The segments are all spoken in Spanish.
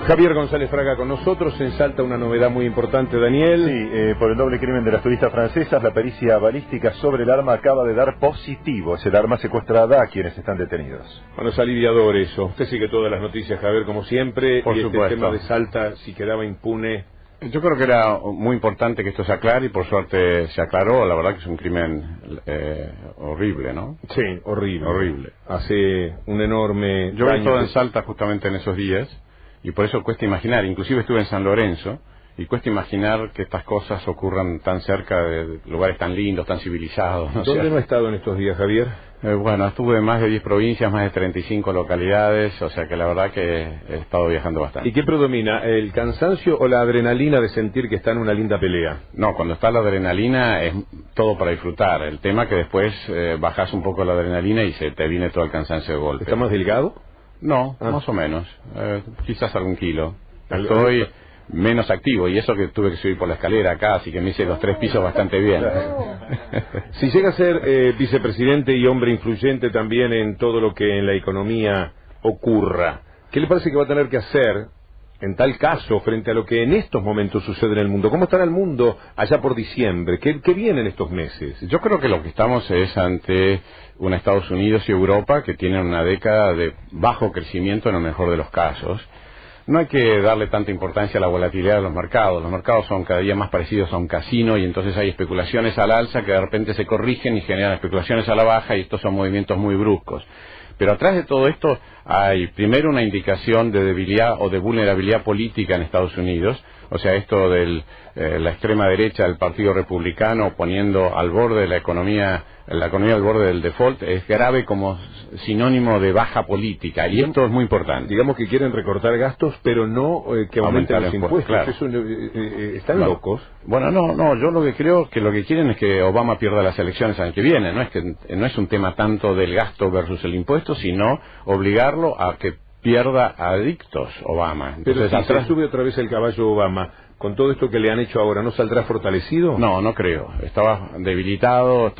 Javier González Fraga con nosotros. En Salta una novedad muy importante, Daniel. Sí, por el doble crimen de las turistas francesas, la pericia balística sobre el arma acaba de dar positivo. Es el arma secuestrada a quienes están detenidos. Bueno, es aliviador eso. Usted sigue todas las noticias, Javier, como siempre. Por supuesto. Este tema de Salta, si quedaba impune. Yo creo que era muy importante que esto se aclare y por suerte se aclaró. La verdad que es un crimen horrible, ¿no? Sí, horrible. Horrible. Hace un enorme Yo he daño. estado en Salta justamente en esos días y por eso cuesta imaginar. Inclusive estuve en San Lorenzo y cuesta imaginar que estas cosas ocurran tan cerca de lugares tan lindos, tan civilizados. ¿No? ¿Dónde no ha estado en estos días, Javier? Bueno, estuve en más de 10 provincias, más de 35 localidades, o sea que la verdad que he estado viajando bastante. ¿Y qué predomina, el cansancio o la adrenalina de sentir que está en una linda pelea? No, cuando está la adrenalina es todo para disfrutar. El tema que después bajás un poco la adrenalina y se te viene todo el cansancio de golpe. ¿Está más delgado? No, más o menos. Quizás algún kilo. Estoy menos activo y eso que tuve que subir por la escalera acá, así que me hice los 3 pisos bastante bien. Si llega a ser vicepresidente y hombre influyente también en todo lo que en la economía ocurra, ¿qué le parece que va a tener que hacer en tal caso frente a lo que en estos momentos sucede en el mundo? ¿Cómo estará el mundo allá por diciembre? ¿Qué viene en estos meses? Yo creo que lo que estamos es ante un Estados Unidos y Europa que tienen una década de bajo crecimiento en el mejor de los casos. No hay que darle tanta importancia a la volatilidad de los mercados. Los mercados son cada día más parecidos a un casino y entonces hay especulaciones al alza que de repente se corrigen y generan especulaciones a la baja y estos son movimientos muy bruscos. Pero atrás de todo esto hay primero una indicación de debilidad o de vulnerabilidad política en Estados Unidos. O sea, esto de la extrema derecha del Partido Republicano poniendo al borde la economía al borde del default es grave como sinónimo de baja política y esto es muy importante. Digamos que quieren recortar gastos, pero no que aumenten los impuestos. Claro. Eso, ¿están locos? Bueno, no, yo lo que creo que lo que quieren es que Obama pierda las elecciones el año que viene. No es un tema tanto del gasto versus el impuesto, sino obligarlo a que pierda adictos Obama. Entonces, pero si se sube otra vez el caballo Obama, con todo esto que le han hecho ahora, ¿no saldrá fortalecido? No creo. Estaba debilitado,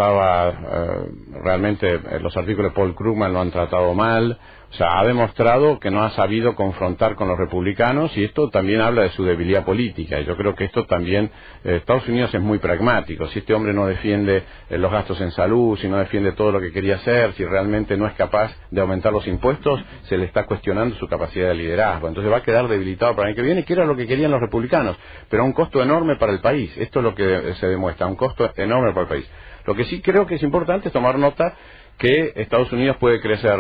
realmente los artículos de Paul Krugman lo han tratado mal. O sea, ha demostrado que no ha sabido confrontar con los republicanos y esto también habla de su debilidad política. Yo creo que esto también, Estados Unidos es muy pragmático. Si este hombre no defiende los gastos en salud, si no defiende todo lo que quería hacer, si realmente no es capaz de aumentar los impuestos, se le está cuestionando su capacidad de liderazgo. Entonces va a quedar debilitado para el año que viene, que era lo que querían los republicanos, pero a un costo enorme para el país. Esto es lo que se demuestra, un costo enorme para el país. Lo que sí creo que es importante es tomar nota que Estados Unidos puede crecer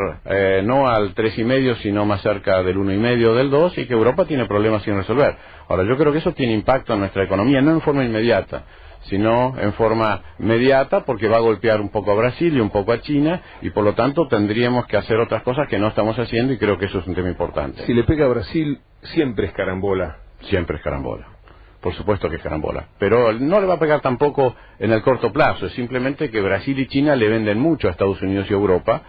no al 3,5 sino más cerca del 1,5 del 2 y que Europa tiene problemas sin resolver. Ahora yo creo que eso tiene impacto en nuestra economía, no en forma inmediata, sino en forma mediata porque va a golpear un poco a Brasil y un poco a China y por lo tanto tendríamos que hacer otras cosas que no estamos haciendo y creo que eso es un tema importante. Si le pega a Brasil siempre es carambola. Siempre es carambola. Por supuesto que es carambola, pero no le va a pegar tampoco en el corto plazo, es simplemente que Brasil y China le venden mucho a Estados Unidos y Europa,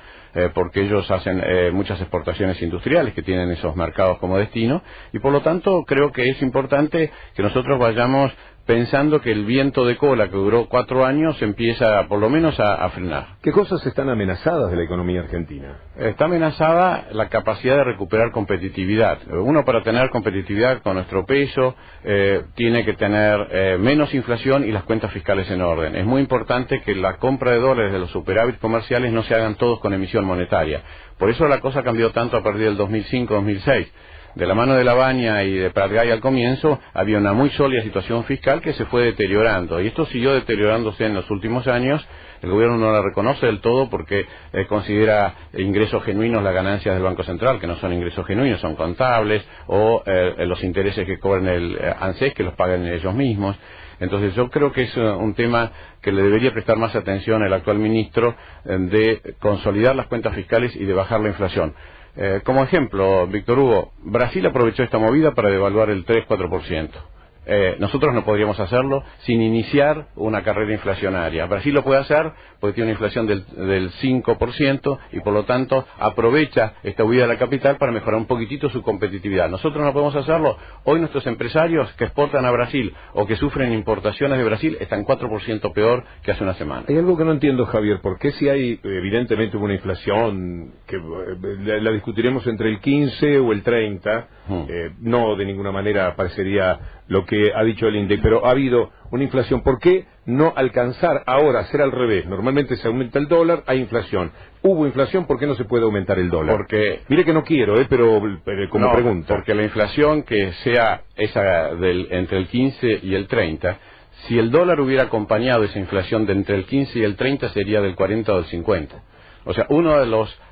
porque ellos hacen muchas exportaciones industriales que tienen esos mercados como destino, y por lo tanto creo que es importante que nosotros vayamos pensando que el viento de cola que duró 4 años empieza por lo menos a frenar. ¿Qué cosas están amenazadas de la economía argentina? Está amenazada la capacidad de recuperar competitividad. Uno, para tener competitividad con nuestro peso, tiene que tener menos inflación y las cuentas fiscales en orden. Es muy importante que la compra de dólares de los superávits comerciales no se hagan todos con emisión monetaria. Por eso la cosa cambió tanto a partir del 2005-2006. De la mano de Lavagna y de Prat-Gay al comienzo, había una muy sólida situación fiscal que se fue deteriorando. Y esto siguió deteriorándose en los últimos años. El gobierno no la reconoce del todo porque considera ingresos genuinos las ganancias del Banco Central, que no son ingresos genuinos, son contables, o los intereses que cobran el ANSES, que los pagan ellos mismos. Entonces yo creo que es un tema que le debería prestar más atención el actual ministro, de consolidar las cuentas fiscales y de bajar la inflación. Como ejemplo, Víctor Hugo, Brasil aprovechó esta movida para devaluar el 3-4%. nosotros no podríamos hacerlo sin iniciar una carrera inflacionaria. Brasil lo puede hacer porque tiene una inflación del 5% y por lo tanto aprovecha esta huida de la capital para mejorar un poquitito su competitividad. Nosotros no podemos hacerlo. Hoy nuestros empresarios que exportan a Brasil o que sufren importaciones de Brasil están 4% peor que hace una semana. Hay algo que no entiendo, Javier. ¿Por qué si hay evidentemente una inflación que la discutiremos entre el 15 o el 30, no de ninguna manera parecería lo que ha dicho el INDEC, pero ha habido una inflación? ¿Por qué no alcanzar ahora, hacer al revés? Normalmente se aumenta el dólar, hay inflación. Hubo inflación, ¿por qué no se puede aumentar el dólar? Porque, mire que no quiero, pero como pregunta. Porque la inflación que sea esa entre el 15 y el 30, si el dólar hubiera acompañado esa inflación de entre el 15 y el 30 sería del 40 o del 50. O sea, uno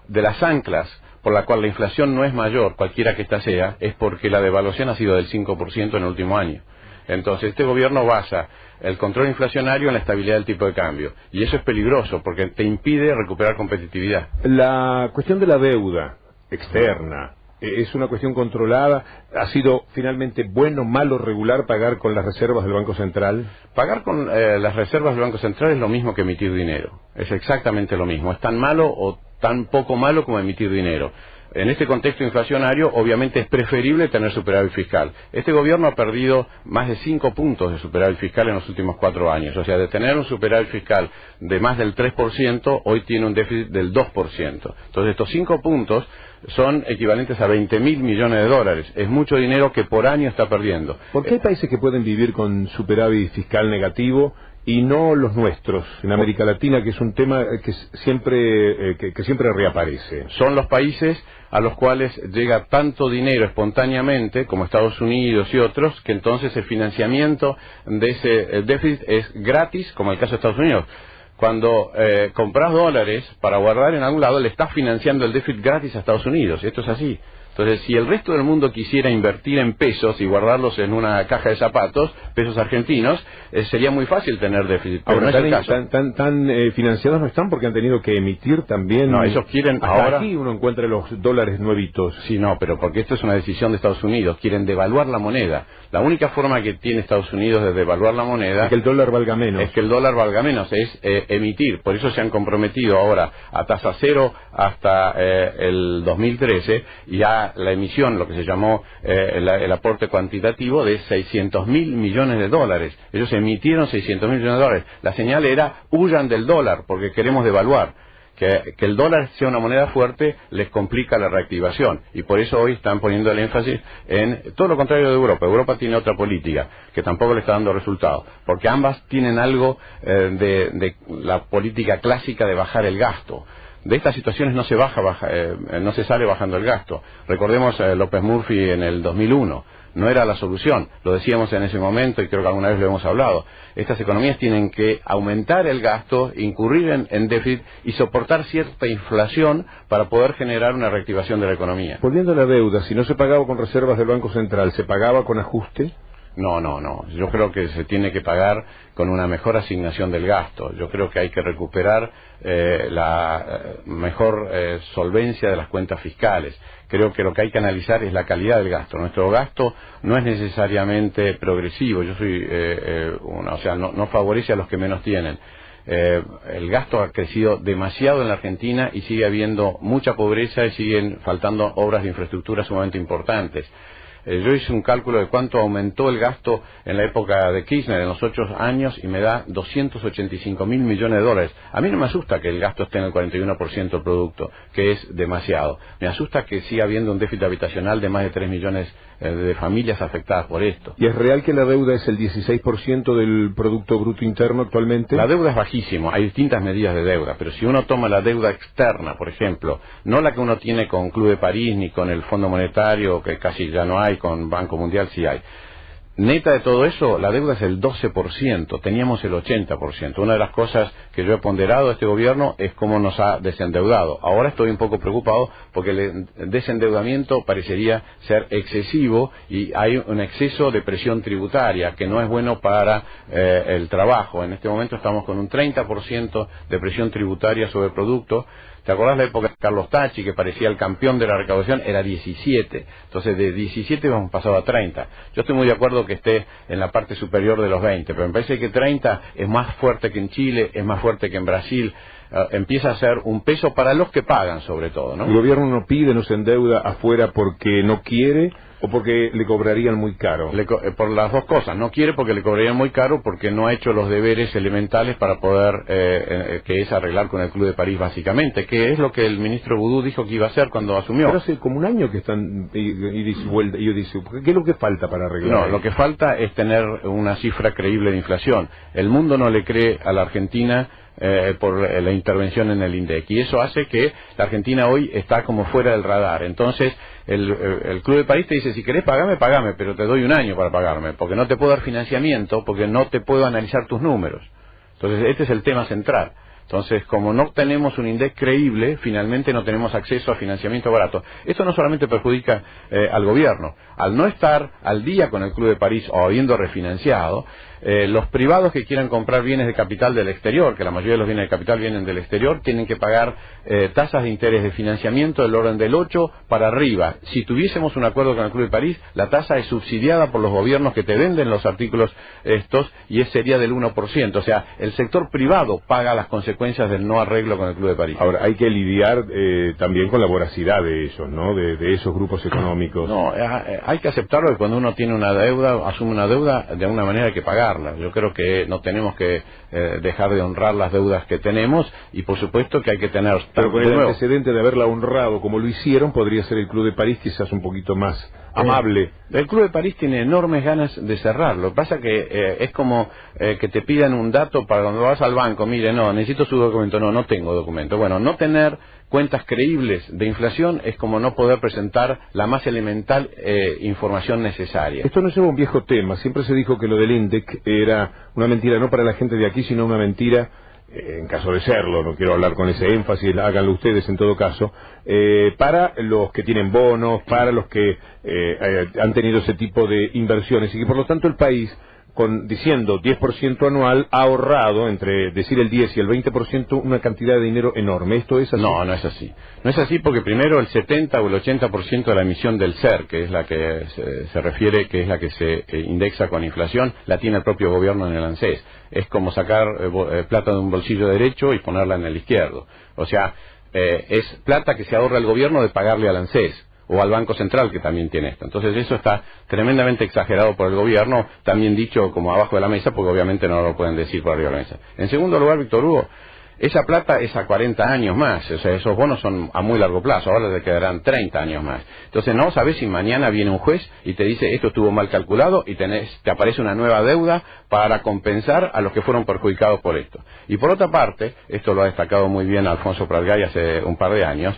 de las anclas por la cual la inflación no es mayor, cualquiera que ésta sea, es porque la devaluación ha sido del 5% en el último año. Entonces, este gobierno basa el control inflacionario en la estabilidad del tipo de cambio. Y eso es peligroso, porque te impide recuperar competitividad. La cuestión de la deuda externa es una cuestión controlada. ¿Ha sido finalmente bueno, malo, regular pagar con las reservas del Banco Central? Pagar con las reservas del Banco Central es lo mismo que emitir dinero. Es exactamente lo mismo. Es tan malo o tan poco malo como emitir dinero. En este contexto inflacionario, obviamente es preferible tener superávit fiscal. Este gobierno ha perdido más de 5 puntos de superávit fiscal en los últimos 4 años. O sea, de tener un superávit fiscal de más del 3%, hoy tiene un déficit del 2%. Entonces, estos 5 puntos son equivalentes a 20.000 millones de dólares. Es mucho dinero que por año está perdiendo. ¿Por qué hay países que pueden vivir con superávit fiscal negativo y no los nuestros en América Latina, que es un tema que siempre reaparece? Son los países a los cuales llega tanto dinero espontáneamente, como Estados Unidos y otros, que entonces el financiamiento de ese déficit es gratis, como el caso de Estados Unidos. Cuando compras dólares para guardar en algún lado, le estás financiando el déficit gratis a Estados Unidos. Esto es así. Entonces, si el resto del mundo quisiera invertir en pesos y guardarlos en una caja de zapatos, pesos argentinos, sería muy fácil tener déficit. Pero ahora, no es el caso. Tan financiados no están porque han tenido que emitir también. No, ellos quieren ahora. Aquí uno encuentra los dólares nuevitos. Sí, no, pero porque esto es una decisión de Estados Unidos. Quieren devaluar la moneda. La única forma que tiene Estados Unidos de devaluar la moneda es que el dólar valga menos. Es que el dólar valga menos, es emitir. Por eso se han comprometido ahora a tasa cero hasta el 2013 y a la emisión, lo que se llamó el aporte cuantitativo de 600.000 millones de dólares. Ellos emitieron 600.000 millones de dólares. La señal era, huyan del dólar porque queremos devaluar. Que el dólar sea una moneda fuerte les complica la reactivación y por eso hoy están poniendo el énfasis en todo lo contrario de Europa. Europa tiene otra política que tampoco le está dando resultados, porque ambas tienen algo de la política clásica de bajar el gasto. De estas situaciones no se sale bajando el gasto. Recordemos a López Murphy en el 2001. No era la solución, lo decíamos en ese momento y creo que alguna vez lo hemos hablado. Estas economías tienen que aumentar el gasto, incurrir en déficit y soportar cierta inflación para poder generar una reactivación de la economía. Volviendo a la deuda, si no se pagaba con reservas del Banco Central, ¿se pagaba con ajuste? No. Yo creo que se tiene que pagar con una mejor asignación del gasto. Yo creo que hay que recuperar la mejor solvencia de las cuentas fiscales. Creo que lo que hay que analizar es la calidad del gasto. Nuestro gasto no es necesariamente progresivo. No favorece a los que menos tienen. El gasto ha crecido demasiado en la Argentina y sigue habiendo mucha pobreza y siguen faltando obras de infraestructura sumamente importantes. Yo hice un cálculo de cuánto aumentó el gasto en la época de Kirchner, en los 8 años, y me da 285.000 millones de dólares. A mí no me asusta que el gasto esté en el 41% del producto, que es demasiado. Me asusta que siga habiendo un déficit habitacional de más de 3 millones de familias afectadas por esto. ¿Y es real que la deuda es el 16% del Producto Bruto Interno actualmente? La deuda es bajísimo, hay distintas medidas de deuda, pero si uno toma la deuda externa, por ejemplo, no la que uno tiene con Club de París ni con el Fondo Monetario, que casi ya no hay, con Banco Mundial sí hay. Neta de todo eso, la deuda es el 12%, teníamos el 80%. Una de las cosas que yo he ponderado a este gobierno es cómo nos ha desendeudado. Ahora estoy un poco preocupado porque el desendeudamiento parecería ser excesivo y hay un exceso de presión tributaria que no es bueno para el trabajo. En este momento estamos con un 30% de presión tributaria sobre el producto. ¿Te acordás la época de Carlos Tacci, que parecía el campeón de la recaudación? Era 17. Entonces de 17 hemos pasado a 30. Yo estoy muy de acuerdo que esté en la parte superior de los 20, pero me parece que 30 es más fuerte que en Chile, es más fuerte que en Brasil. Empieza a ser un peso para los que pagan, sobre todo, ¿no? ¿El gobierno no pide, no se endeuda afuera porque no quiere o porque le cobrarían muy caro? Por las dos cosas. No quiere porque le cobrarían muy caro, porque no ha hecho los deberes elementales para poder, que es arreglar con el Club de París, básicamente, que es lo que el ministro Boudou dijo que iba a hacer cuando asumió. Pero hace como un año que están y yo dice, ¿qué es lo que falta para arreglar? No, lo que falta es tener una cifra creíble de inflación. El mundo no le cree a la Argentina por la intervención en el INDEC, y eso hace que la Argentina hoy está como fuera del radar. Entonces el Club de París te dice, si querés pagame, pero te doy un año para pagarme, porque no te puedo dar financiamiento, porque no te puedo analizar tus números. Entonces este es el tema central. Entonces, como no tenemos un INDEC creíble, finalmente no tenemos acceso a financiamiento barato. Esto no solamente perjudica al gobierno. Al no estar al día con el Club de París o habiendo refinanciado, los privados que quieran comprar bienes de capital del exterior, que la mayoría de los bienes de capital vienen del exterior, tienen que pagar tasas de interés de financiamiento del orden del 8 para arriba. Si tuviésemos un acuerdo con el Club de París, la tasa es subsidiada por los gobiernos que te venden los artículos estos, y sería del 1%. O sea, el sector privado paga las consecuencias del no arreglo con el Club de París. Ahora, hay que lidiar también con la voracidad de ellos, ¿no? De esos grupos económicos. No, hay que aceptarlo, que cuando uno tiene una deuda, asume una deuda, de alguna manera hay que pagarla. Yo creo que no tenemos que dejar de honrar las deudas que tenemos, y por supuesto que hay que tener... Pero con el antecedente de haberla honrado como lo hicieron, podría ser el Club de París quizás un poquito más amable. El Club de París tiene enormes ganas de cerrarlo. Lo que pasa que es como que te pidan un dato para cuando vas al banco. Mire, no, necesito su documento. No tengo documento. Bueno, no tener cuentas creíbles de inflación es como no poder presentar la más elemental información necesaria. Esto no es un viejo tema. Siempre se dijo que lo del INDEC era una mentira, no para la gente de aquí, sino una mentira, en caso de serlo, no quiero hablar con ese énfasis, háganlo ustedes en todo caso, para los que tienen bonos, para los que han tenido ese tipo de inversiones, y que por lo tanto el país, diciendo 10% anual, ha ahorrado entre decir el 10 y el 20% una cantidad de dinero enorme. ¿Esto es así? No, no es así. No es así, porque primero el 70 o el 80% de la emisión del SER, que es la que se refiere, que es la que se indexa con inflación, la tiene el propio gobierno en el ANSES. Es como sacar plata de un bolsillo derecho y ponerla en el izquierdo. O sea, es plata que se ahorra el gobierno de pagarle al ANSES o al Banco Central, que también tiene esto. Entonces eso está tremendamente exagerado por el gobierno, también dicho como abajo de la mesa, porque obviamente no lo pueden decir por arriba de la mesa. En segundo lugar, Víctor Hugo, esa plata es a 40 años más, o sea, esos bonos son a muy largo plazo, ahora le quedarán 30 años más. Entonces no sabes si mañana viene un juez y te dice esto estuvo mal calculado y te aparece una nueva deuda para compensar a los que fueron perjudicados por esto. Y por otra parte, esto lo ha destacado muy bien Alfonso Pratgay hace un par de años,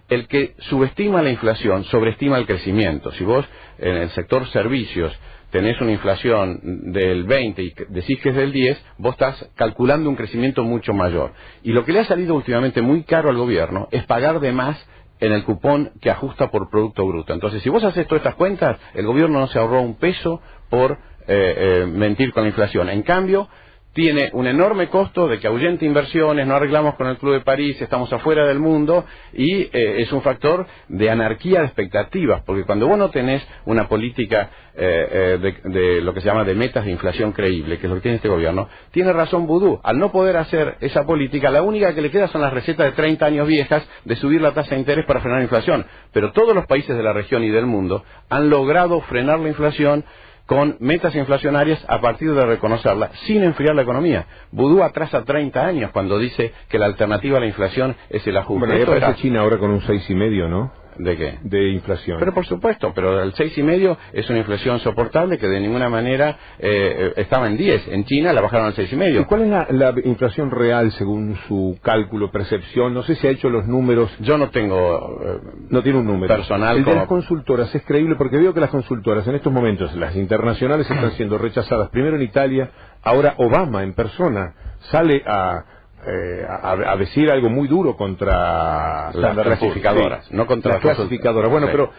el que subestima la inflación sobreestima el crecimiento. Si vos en el sector servicios tenés una inflación del 20 y decís que es del 10, vos estás calculando un crecimiento mucho mayor. Y lo que le ha salido últimamente muy caro al gobierno es pagar de más en el cupón que ajusta por Producto Bruto. Entonces, si vos haces todas estas cuentas, el gobierno no se ahorró un peso por mentir con la inflación. En cambio, tiene un enorme costo de que ahuyente inversiones, no arreglamos con el Club de París, estamos afuera del mundo, y es un factor de anarquía de expectativas, porque cuando vos no tenés una política de lo que se llama de metas de inflación creíble, que es lo que tiene este gobierno, tiene razón Boudou. Al no poder hacer esa política, la única que le queda son las recetas de 30 años viejas de subir la tasa de interés para frenar la inflación. Pero todos los países de la región y del mundo han logrado frenar la inflación con metas inflacionarias a partir de reconocerla, sin enfriar la economía. Boudou atrasa 30 años cuando dice que la alternativa a la inflación es el ajuste. Bueno, ya parece China ahora con un 6,5, ¿no? ¿De qué? De inflación. Pero por supuesto, pero el 6,5 es una inflación soportable que de ninguna manera estaba en 10. En China la bajaron al 6,5. ¿Y cuál es la inflación real según su cálculo, percepción? No sé si ha hecho los números. Yo no tengo... no tiene un número. Personal. El de las consultoras es creíble, porque veo que las consultoras en estos momentos, las internacionales, están siendo rechazadas. Primero en Italia, ahora Obama en persona sale a decir algo muy duro contra las clasificadoras, sí, no contra las clasificadoras. Bueno, sí. Pero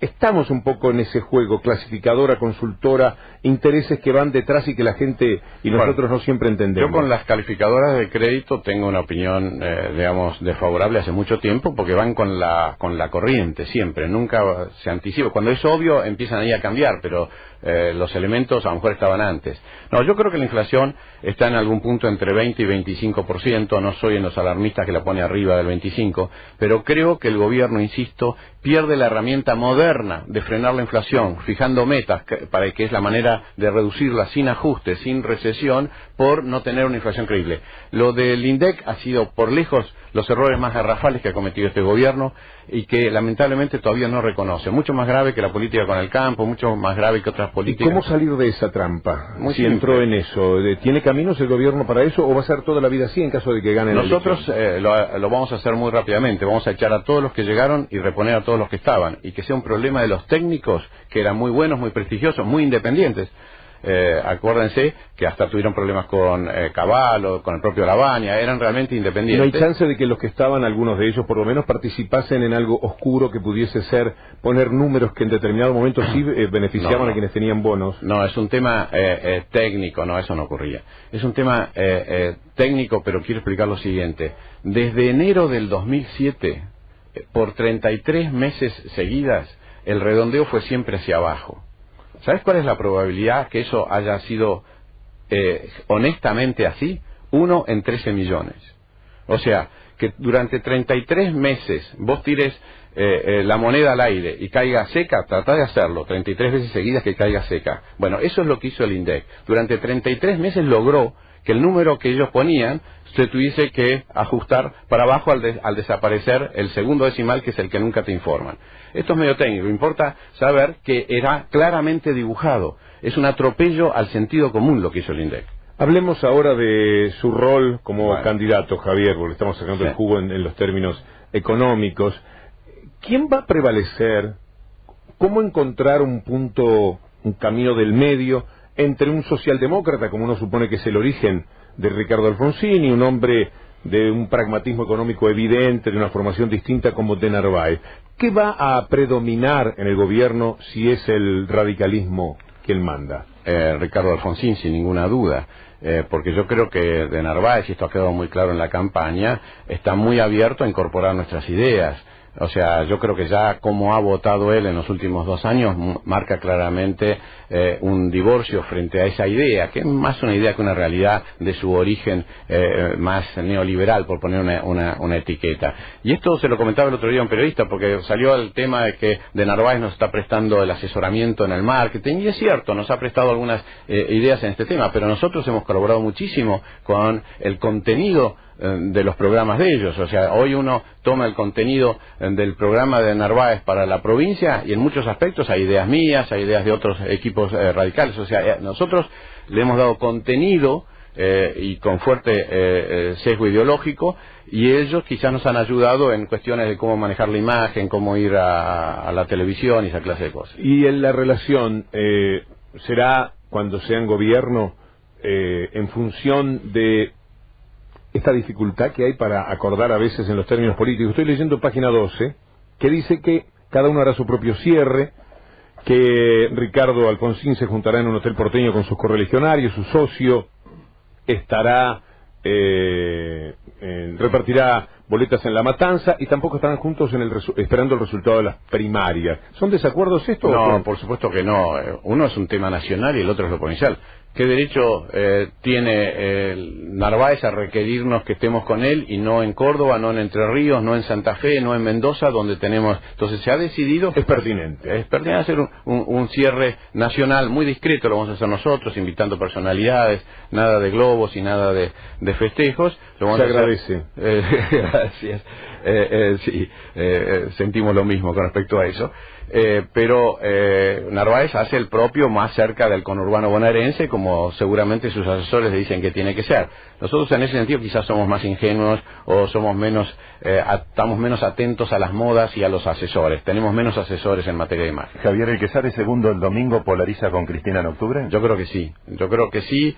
estamos un poco en ese juego, clasificadora, consultora, intereses que van detrás y que la gente y nosotros no siempre entendemos. Yo con las calificadoras de crédito tengo una opinión, digamos, desfavorable hace mucho tiempo, porque van con la corriente siempre, nunca se anticipa. Cuando es obvio empiezan ahí a cambiar, pero los elementos a lo mejor estaban antes. No, yo creo que la inflación está en algún punto entre 20 y 25%, no soy en los alarmistas que la pone arriba del 25%, pero creo que el gobierno, insisto, pierde la herramienta moderna de frenar la inflación, fijando metas, para que es la manera de reducirla sin ajustes, sin recesión, por no tener una inflación creíble. Lo del INDEC ha sido por lejos los errores más garrafales que ha cometido este gobierno y que lamentablemente todavía no reconoce. Mucho más grave que la política con el campo, mucho más grave que otras políticas. ¿Y cómo salir de esa trampa? Muy si simple. Entró en eso, ¿tiene caminos el gobierno para eso o va a ser toda la vida así en caso de que gane la elección? Nosotros lo vamos a hacer muy rápidamente. Vamos a echar a todos los que llegaron y reponer a todos los que estaban. Y que sea un problema de los técnicos, que eran muy buenos, muy prestigiosos, muy independientes. Acuérdense que hasta tuvieron problemas con Cavallo, con el propio Lavagna, eran realmente independientes. ¿No hay chance de que los que estaban, algunos de ellos por lo menos, participasen en algo oscuro que pudiese ser poner números que en determinado momento sí beneficiaban a quienes tenían bonos? No, es un tema técnico, no, eso no ocurría. Es un tema técnico, pero quiero explicar lo siguiente. Desde enero del 2007, por 33 meses seguidas, el redondeo fue siempre hacia abajo. ¿Sabes cuál es la probabilidad que eso haya sido honestamente así? 1 en 13 millones. O sea, que durante 33 meses vos tires la moneda al aire y caiga seca, tratá de hacerlo, 33 veces seguidas que caiga seca. Bueno, eso es lo que hizo el INDEC. Durante 33 meses logró que el número que ellos ponían se tuviese que ajustar para abajo al desaparecer el segundo decimal, que es el que nunca te informan. Esto es medio técnico, importa saber que era claramente dibujado. Es un atropello al sentido común lo que hizo el INDEC. Hablemos ahora de su rol como candidato, Javier, porque estamos sacando el jugo en los términos económicos. ¿Quién va a prevalecer? ¿Cómo encontrar un punto, un camino del medio entre un socialdemócrata, como uno supone que es el origen de Ricardo Alfonsín, y un hombre de un pragmatismo económico evidente, de una formación distinta como de Narváez? ¿Qué va a predominar en el gobierno si es el radicalismo quien manda? Ricardo Alfonsín, sin ninguna duda, porque yo creo que de Narváez, y esto ha quedado muy claro en la campaña, está muy abierto a incorporar nuestras ideas. O sea, yo creo que ya como ha votado él en los últimos 2 años, marca claramente un divorcio frente a esa idea, que es más una idea que una realidad de su origen más neoliberal, por poner una etiqueta. Y esto se lo comentaba el otro día a un periodista, porque salió el tema de que de Narváez nos está prestando el asesoramiento en el marketing, y es cierto, nos ha prestado algunas ideas en este tema, pero nosotros hemos colaborado muchísimo con el contenido de los programas de ellos. O sea, hoy uno toma el contenido del programa de Narváez para la provincia y en muchos aspectos hay ideas mías, hay ideas de otros equipos radicales. O sea, nosotros le hemos dado contenido y con fuerte sesgo ideológico, y ellos quizás nos han ayudado en cuestiones de cómo manejar la imagen, cómo ir a la televisión y esa clase de cosas. ¿Y en la relación será, cuando sean gobierno, en función de esta dificultad que hay para acordar a veces en los términos políticos? Estoy leyendo página 12, que dice que cada uno hará su propio cierre, que Ricardo Alfonsín se juntará en un hotel porteño con sus correligionarios, su socio estará repartirá boletas en La Matanza, y tampoco estarán juntos esperando el resultado de las primarias. ¿Son desacuerdos esto? No, por supuesto que no. Uno es un tema nacional y el otro es lo provincial. ¿Qué derecho tiene Narváez a requerirnos que estemos con él y no en Córdoba, no en Entre Ríos, no en Santa Fe, no en Mendoza, donde tenemos? Entonces se ha decidido... Es pertinente. Es pertinente hacer un cierre nacional muy discreto, lo vamos a hacer nosotros, invitando personalidades, nada de globos y nada de festejos. Lo vamos se agradece. Gracias. Sí, sentimos lo mismo con respecto a eso. Pero Narváez hace el propio más cerca del conurbano bonaerense, como seguramente sus asesores le dicen que tiene que ser. Nosotros en ese sentido quizás somos más ingenuos, o somos menos, estamos menos atentos a las modas y a los asesores. Tenemos menos asesores en materia de imagen. Javier, ¿el que sale segundo el domingo polariza con Cristina en octubre? Yo creo que sí. Yo creo que sí.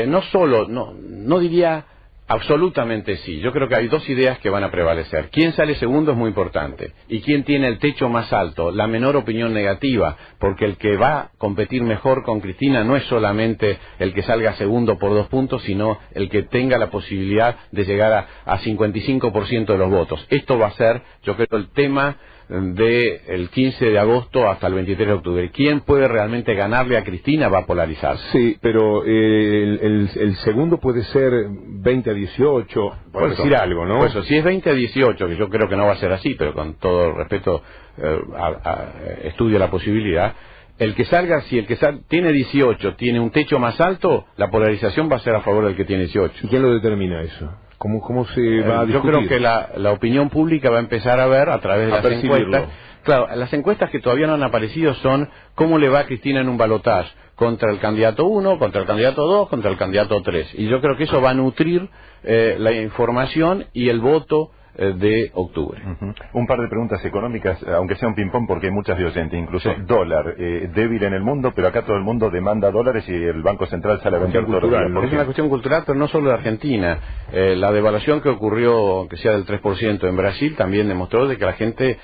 No solo, no diría Absolutamente sí. Yo creo que hay dos ideas que van a prevalecer. Quién sale segundo es muy importante. Y quién tiene el techo más alto, la menor opinión negativa, porque el que va a competir mejor con Cristina no es solamente el que salga segundo por 2 puntos, sino el que tenga la posibilidad de llegar a 55% de los votos. Esto va a ser, yo creo, el tema del 15 de agosto hasta el 23 de octubre. ¿Quién puede realmente ganarle a Cristina? Va a polarizar. Sí, pero el segundo puede ser 20-18, por decir algo, ¿no? Pues si es 20-18, que yo creo que no va a ser así, pero con todo respeto estudio la posibilidad. El que salga, si el que tiene 18 tiene un techo más alto, la polarización va a ser a favor del que tiene 18. ¿Y quién lo determina eso? ¿Cómo se va a discutir? Yo creo que la opinión pública va a empezar a ver a través de las encuestas. Claro, las encuestas que todavía no han aparecido son cómo le va a Cristina en un balotaje contra el candidato 1, contra el candidato 2, contra el candidato 3. Y yo creo que eso va a nutrir la información y el voto de octubre. Un par de preguntas económicas, aunque sea un ping-pong porque hay muchas de oyentes, incluso sí. Dólar, débil en el mundo, pero acá todo el mundo demanda dólares y el Banco Central sale a vender todos los días. Es una cuestión cultural, pero no solo de Argentina. La devaluación que ocurrió, aunque sea del 3% en Brasil, también demostró de que la gente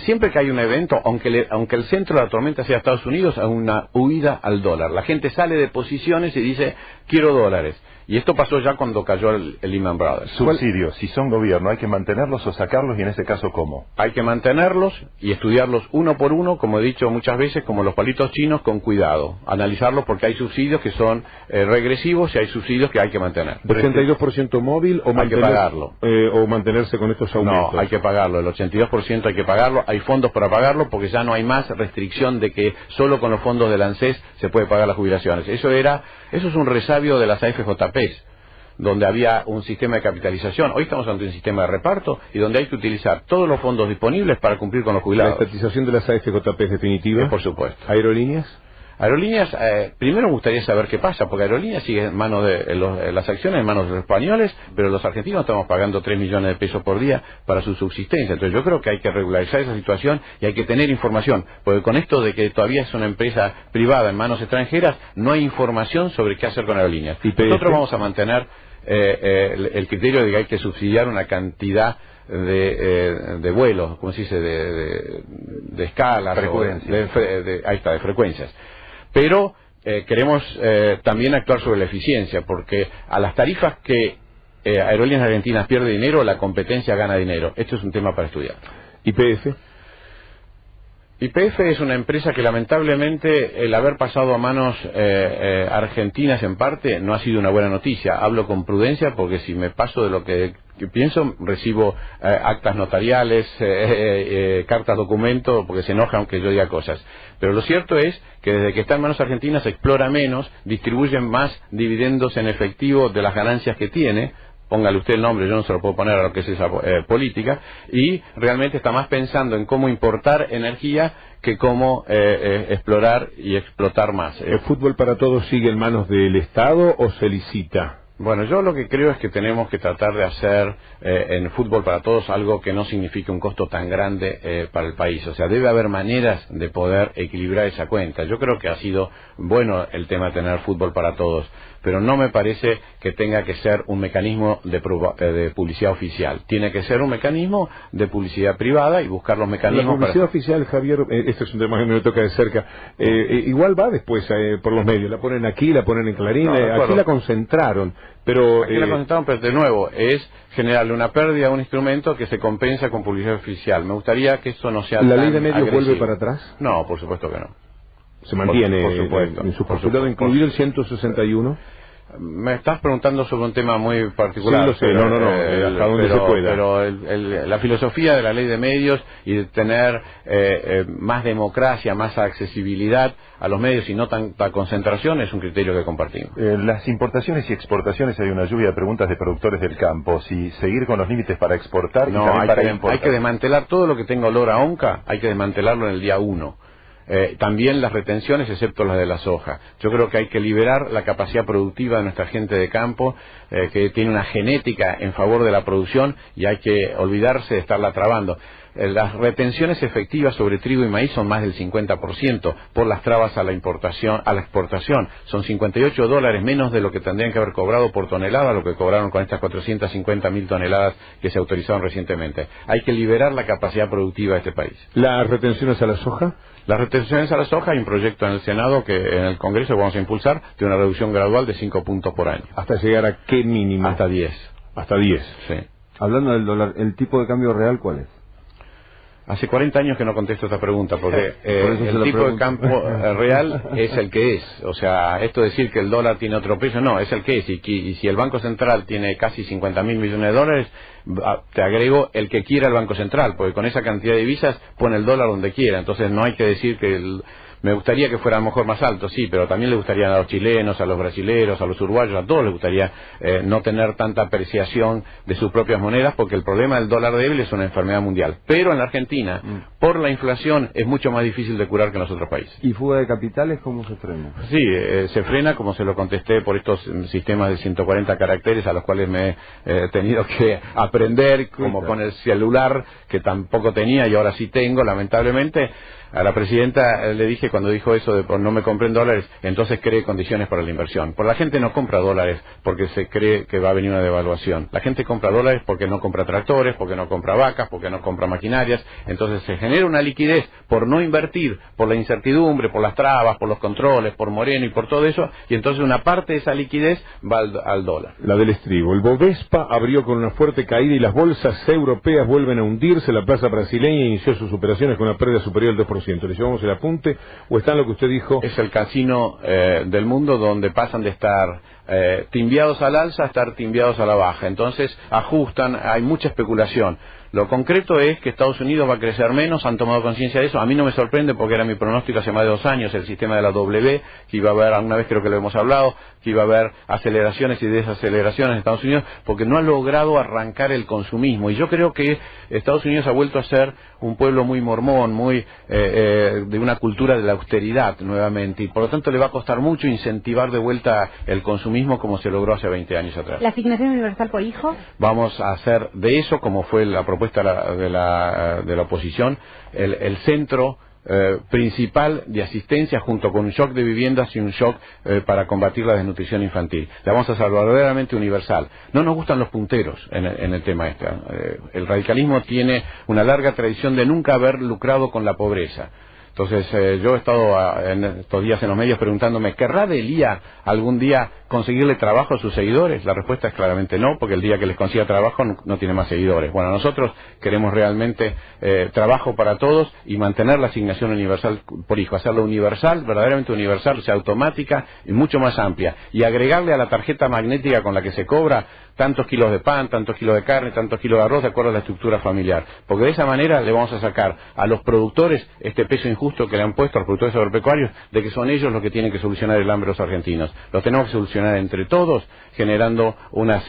siempre que hay un evento, aunque el centro de la tormenta sea Estados Unidos, hay una huida al dólar. La gente sale de posiciones y dice, quiero dólares. Y esto pasó ya cuando cayó el Lehman Brothers. Subsidios, si son gobierno, ¿hay que mantenerlos o sacarlos y en ese caso cómo? Hay que mantenerlos y estudiarlos uno por uno, como he dicho muchas veces, como los palitos chinos, con cuidado. Analizarlos porque hay subsidios que son regresivos y hay subsidios que hay que mantener. ¿82% móvil o hay que pagarlo? O mantenerse con estos aumentos. No, hay que pagarlo. El 82% hay que pagarlo. Hay fondos para pagarlo porque ya no hay más restricción de que solo con los fondos del ANSES se puede pagar las jubilaciones. Eso es un resabio de las AFJP, donde había un sistema de capitalización. Hoy estamos ante un sistema de reparto y donde hay que utilizar todos los fondos disponibles para cumplir con los jubilados. ¿La estatización de las AFJP es definitiva? Por supuesto. ¿Aerolíneas? Aerolíneas, primero me gustaría saber qué pasa, porque Aerolíneas sigue en manos las acciones en manos de los españoles, pero los argentinos estamos pagando 3 millones de pesos por día para su subsistencia. Entonces yo creo que hay que regularizar esa situación y hay que tener información, porque con esto de que todavía es una empresa privada en manos extranjeras, no hay información sobre qué hacer con Aerolíneas. Nosotros vamos a mantener el criterio de que hay que subsidiar una cantidad de vuelos, ¿cómo se dice? De escalas, de frecuencias. Pero queremos también actuar sobre la eficiencia, porque a las tarifas que Aerolíneas Argentinas pierde dinero, la competencia gana dinero. Esto es un tema para estudiar. ¿YPF? YPF es una empresa que lamentablemente el haber pasado a manos argentinas en parte no ha sido una buena noticia. Hablo con prudencia porque si me paso de lo que pienso, recibo actas notariales, cartas documento, porque se enoja aunque yo diga cosas. Pero lo cierto es que desde que está en manos argentinas se explora menos, distribuyen más dividendos en efectivo de las ganancias que tiene. Póngale usted el nombre, yo no se lo puedo poner a lo que es esa política, y realmente está más pensando en cómo importar energía que cómo explorar y explotar más. ¿El fútbol para todos sigue en manos del Estado o se licita? Bueno, yo lo que creo es que tenemos que tratar de hacer en Fútbol para Todos algo que no signifique un costo tan grande para el país. O sea, debe haber maneras de poder equilibrar esa cuenta. Yo creo que ha sido bueno el tema de tener Fútbol para Todos, pero no me parece que tenga que ser un mecanismo de publicidad oficial. Tiene que ser un mecanismo de publicidad privada y buscar los mecanismos. La publicidad oficial, Javier, este es un tema que me toca de cerca, igual va después por los medios. La ponen aquí, la ponen en Clarín, aquí la concentraron. Pero aquí la concentraron, pero de nuevo, es generarle una pérdida a un instrumento que se compensa con publicidad oficial. Me gustaría que eso no sea ¿La tan ley de medios agresivo. vuelve para atrás? No, por supuesto que no. ¿Se mantiene por supuesto, en su postulado, incluido el 161? Me estás preguntando sobre un tema muy particular. Sí, lo sé, pero, hasta donde se pueda. Pero la filosofía de la ley de medios y de tener más democracia, más accesibilidad a los medios y no tanta concentración es un criterio que compartimos. Las importaciones y exportaciones, hay una lluvia de preguntas de productores del campo. Si seguir con los límites para exportar y también para importar. Hay que desmantelar todo lo que tenga olor a onca, hay que desmantelarlo en el día 1. También las retenciones, excepto las de la soja. Yo creo que hay que liberar la capacidad productiva de nuestra gente de campo, que tiene una genética en favor de la producción, y hay que olvidarse de estarla trabando. las retenciones efectivas sobre trigo y maíz son más del 50% por las trabas a la importación, a la exportación. Son $58 menos de lo que tendrían que haber cobrado por tonelada, lo que cobraron con estas 450.000 toneladas que se autorizaron recientemente. Hay que liberar la capacidad productiva de este país. ¿Las retenciones a la soja? Las retenciones a la soja, hay un proyecto en el Senado que en el Congreso vamos a impulsar de una reducción gradual de 5 puntos por año. ¿Hasta llegar a qué mínimo? Hasta 10. Hasta 10. Sí. Hablando del dólar, ¿el tipo de cambio real cuál es? Hace 40 años que no contesto esta pregunta, porque el tipo de cambio real es el que es. O sea, esto de decir que el dólar tiene otro precio, no, es el que es. Y si el Banco Central tiene casi 50.000 millones de dólares, te agrego el que quiera el Banco Central, porque con esa cantidad de divisas pone el dólar donde quiera. Entonces no hay que decir que me gustaría que fuera a lo mejor más alto, sí, pero también le gustaría a los chilenos, a los brasileros, a los uruguayos, a todos les gustaría no tener tanta apreciación de sus propias monedas, porque el problema del dólar débil es una enfermedad mundial. Pero en la Argentina, por la inflación, es mucho más difícil de curar que en los otros países. ¿Y fuga de capitales cómo se frena? Sí, se frena, como se lo contesté, por estos sistemas de 140 caracteres a los cuales me he tenido que aprender, como con el celular, que tampoco tenía y ahora sí tengo, lamentablemente. A la presidenta le dije cuando dijo eso de no me compren dólares, entonces cree condiciones para la inversión. Porque la gente no compra dólares porque se cree que va a venir una devaluación. La gente compra dólares porque no compra tractores, porque no compra vacas, porque no compra maquinarias. Entonces se genera una liquidez por no invertir, por la incertidumbre, por las trabas, por los controles, por Moreno y por todo eso. Y entonces una parte de esa liquidez va al dólar. La del estribo. El Bovespa abrió con una fuerte caída y las bolsas europeas vuelven a hundirse. La plaza brasileña inició sus operaciones con una pérdida superior al 2%. ¿Le llevamos el apunte o está en lo que usted dijo? Es el casino del mundo donde pasan de estar timbiados al alza a estar timbiados a la baja. Entonces ajustan, hay mucha especulación. Lo concreto es que Estados Unidos va a crecer menos, han tomado conciencia de eso. A mí no me sorprende porque era mi pronóstico hace más de 2 años, el sistema de la W, que iba a haber, alguna vez creo que lo hemos hablado, que iba a haber aceleraciones y desaceleraciones en Estados Unidos, porque no ha logrado arrancar el consumismo. Y yo creo que Estados Unidos ha vuelto a ser un pueblo muy mormón, muy de una cultura de la austeridad nuevamente, y por lo tanto le va a costar mucho incentivar de vuelta el consumismo como se logró hace 20 años atrás. ¿La asignación universal por hijo? Vamos a hacer de eso, como fue la propuesta de la oposición, el centro principal de asistencia junto con un shock de viviendas y un shock para combatir la desnutrición infantil. La vamos a hacer verdaderamente universal. No nos gustan los punteros en el tema este. El radicalismo tiene una larga tradición de nunca haber lucrado con la pobreza. Entonces yo he estado en estos días en los medios preguntándome, ¿querrá Delía algún día conseguirle trabajo a sus seguidores? La respuesta es claramente no, porque el día que les consiga trabajo no tiene más seguidores. Bueno, nosotros queremos realmente trabajo para todos y mantener la asignación universal por hijo, hacerlo universal, verdaderamente universal, o sea, automática y mucho más amplia. Y agregarle a la tarjeta magnética con la que se cobra tantos kilos de pan, tantos kilos de carne, tantos kilos de arroz, de acuerdo a la estructura familiar. Porque de esa manera le vamos a sacar a los productores este peso injusto que le han puesto a los productores agropecuarios, de que son ellos los que tienen que solucionar el hambre de los argentinos. Los tenemos que solucionar entre todos, generando una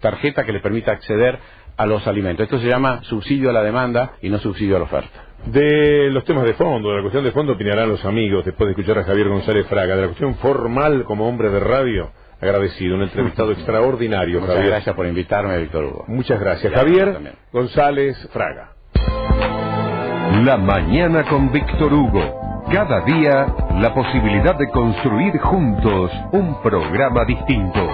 tarjeta que les permita acceder a los alimentos. Esto se llama subsidio a la demanda y no subsidio a la oferta. De los temas de fondo, de la cuestión de fondo opinarán los amigos después de escuchar a Javier González Fraga. De la cuestión formal como hombre de radio, agradecido, un entrevistado extraordinario. Muchas Javier, gracias por invitarme, Víctor Hugo. Muchas gracias. Javier González Fraga. La mañana con Víctor Hugo. Cada día la posibilidad de construir juntos un programa distinto.